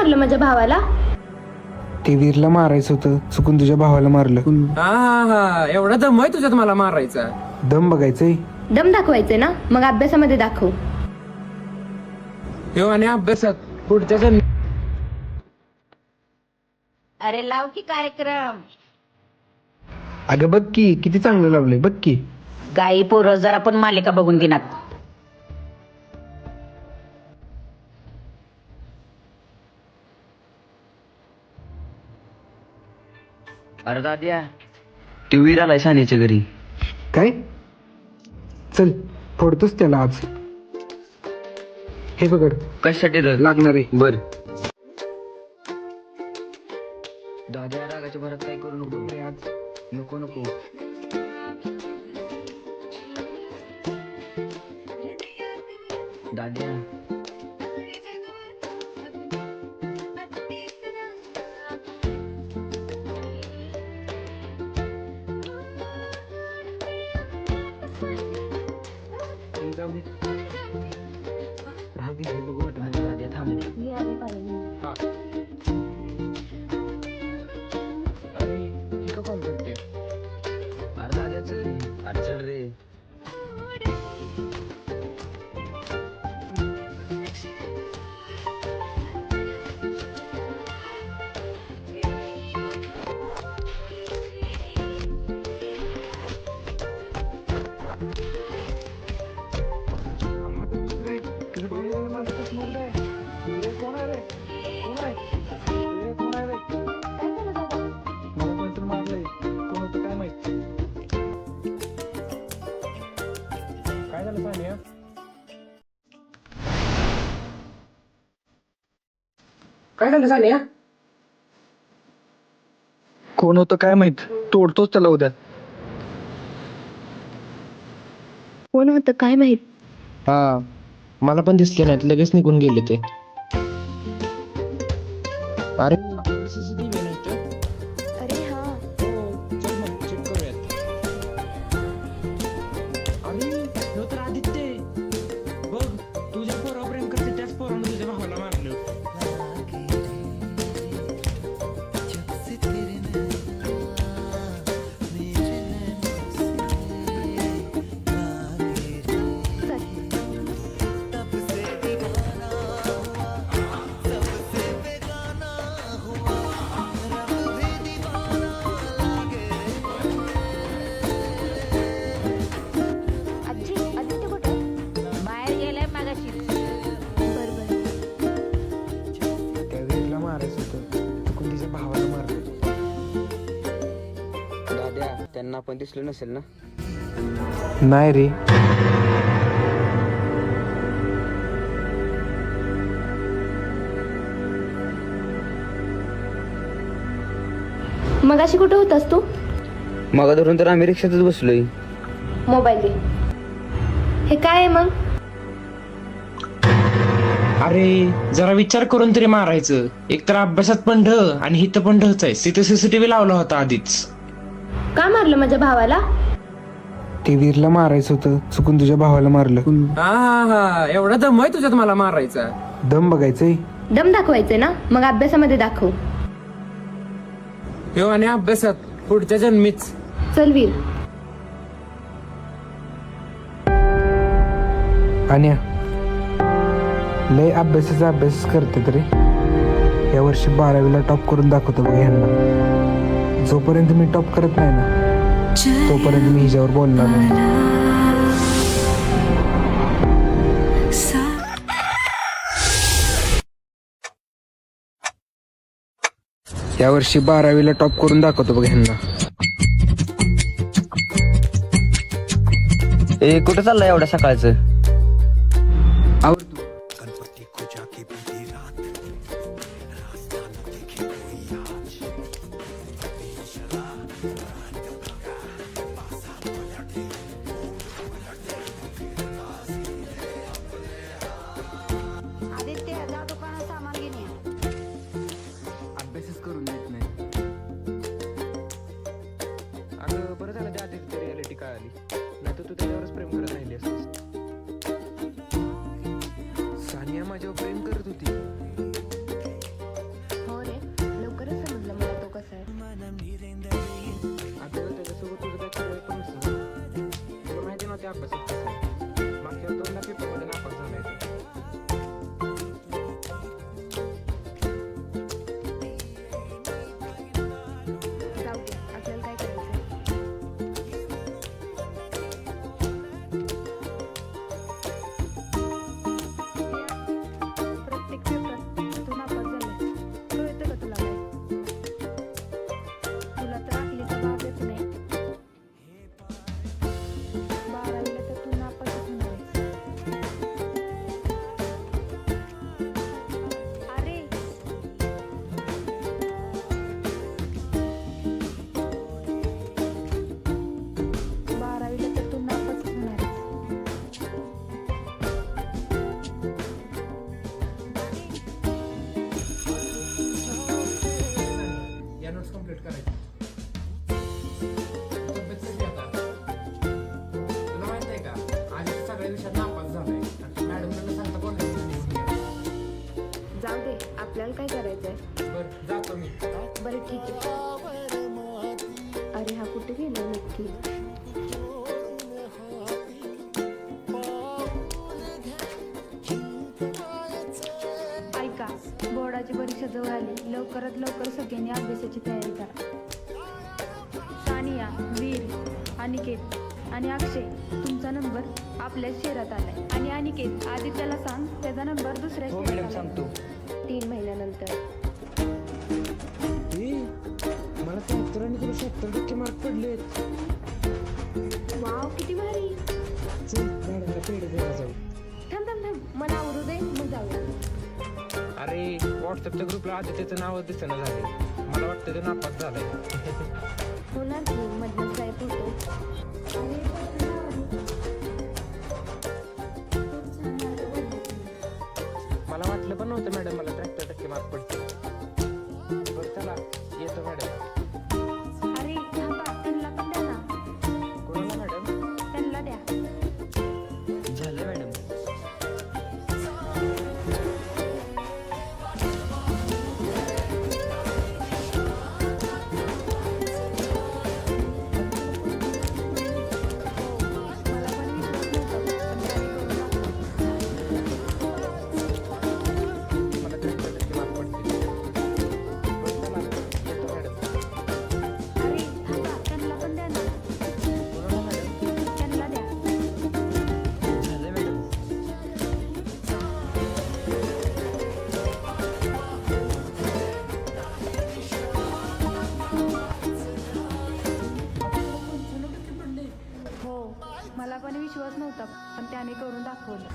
मारलं माझ्या भावाला? ते वीरला मारायचं होतं, चुकून तुझ्या भावाला मारलं. हा एवढा दम आहे तुझ्यात मला मारायचा? दम बघायचंय. दम दाखवायचे ना, मग अभ्यासामध्ये दाखव. ह्यो आणि अभ्यासात पुढच्या जन्मी. अरे लाव की कार्यक्रम. अगं बघ की किती चांगलं लावलंय, बघ की. गाई पोरं जरा पण मालिका बघून घेणार. अरे दाद्या, ते वीर आलाय सानीच्या घरी. काय? चल फोडतोच त्याला आज. हे पकड, कशासाठी रे? लागणार आहे. बर. दाद्या रागाच्या भरात काय करू नको रे आज. नको नको. दाद्या अडचण रे. काय झालं सानिया? काय झालं सानिया? कोण होतं काय माहित, तोडतोच त्याला उद्या. कोण होतं काय माहित? हा, मला पण दिसले नाहीत, लगेच निघून गेले ते. अरे CCTV नाही तर? अरे हा, हो, चल मग चेक करूयात. अरे ह्यो तर आदित्य आहे. बघ, तुझ्या पोरावर प्रेम करते त्याच पोरानं तुझ्या भावाला मारलं. आजी आदित्य कुठे? बाहेर गेलाय मागाशी. बरोबर. त्या वीरला मारायचं होतं, चुकून तिच्या भावाला मारलं. दाद्या, त्यांना आपण दिसलो नसेल ना? नाही रे. मगाशी कुठे होतास तू? मग धरून तर आम्ही रिक्षातच बसलोय. मोबाईल दे. हे काय आहे मग? अरे जरा विचार करून तरी मारायचं. एकतर अभ्यासात पण ढ आणि इथं पण ढच आहे. तिथे CCTV लावला होता आधीच. का मारलं माझ्या भावाला? ते वीरला मारायचं होतं, चुकून तुझ्या भावाला मारलं. हा एवढा दम आहे तुझ्यात मला मारायचा? दम बघायचंय. दम दाखवायचे ना, मग अभ्यासामध्ये दाखव. ह्यो आणि अभ्यासात पुढच्या जन्मीच. चल वीर. आणि लय अभ्यासाचा अभ्यास करते तरी या वर्षी 12वीला टॉप करून दाखवतो बघ ह्यांना. जोपर्यंत मी टॉप करत नाही ना, तोपर्यंत मी हिच्यावर बोलणार नाही. या वर्षी 12वीला टॉप करून दाखवतो बघ ह्यांना. ए कुठं चाललंय एवढ्या सकाळचं? आवर तू. आदित्य जा दुकानात सामान घेऊन ये. अभ्यासच करून देत नाही. अगं बरं झालं त्या आधी रियालिटी कळाली, नाही तर तू त्याच्यावरच प्रेम करत राहिली असतीस. आपल्याला काय करायचंय? बर जातो मी. बरं ठीक आहे. अरे हा कुठे गेला नक्की? ऐका, बोर्डाची परीक्षा जवळ आली. लवकरात लवकर सगळ्यांनी अभ्यासाची तयारी करा. सानिया, वीर, अनिकेत आणि अक्षय, तुमचा नंबर आपल्या शहरात आलाय. आणि अनिकेत, आदित्याला सांग त्याचा नंबर दुसऱ्या हो शहरात मॅडम आलाय. सांगतो. 3 महिन्यानंतर. मला 73 आणि तुला 70% मार्क पडलेत. वाव, किती भारी. चल मॅडमला पेढे द्यायला जाऊ. थांब थांब थांब, मला आवरू दे, मग जाऊया. अरे व्हॉट्सअपच्या ग्रुपला आदित्यचं नाव दिसेना झाले. मला वाटतं ते नापास झालंय. होणार की मधलं साहेब होतो. मला वाटलं पण नव्हतं मॅडम मला 73% मार्क पडतील. बरं चला येतो मॅडम. अरे थांबा, त्यांना पण द्या ना. कोणाला मॅडम? त्यांना द्या. झालं मॅडम. मला पण विश्वास नव्हता, पण त्यांनी करून दाखवलं. मला 73% मार्क पडतील. बरं चला येतो मॅडम. अरे थांबा, त्यांना पण द्या ना. कोणाला मॅडम? त्यांना द्या. झालं मॅडम. हो, मला पण विश्वास नव्हता, पण त्याने करून दाखवलं.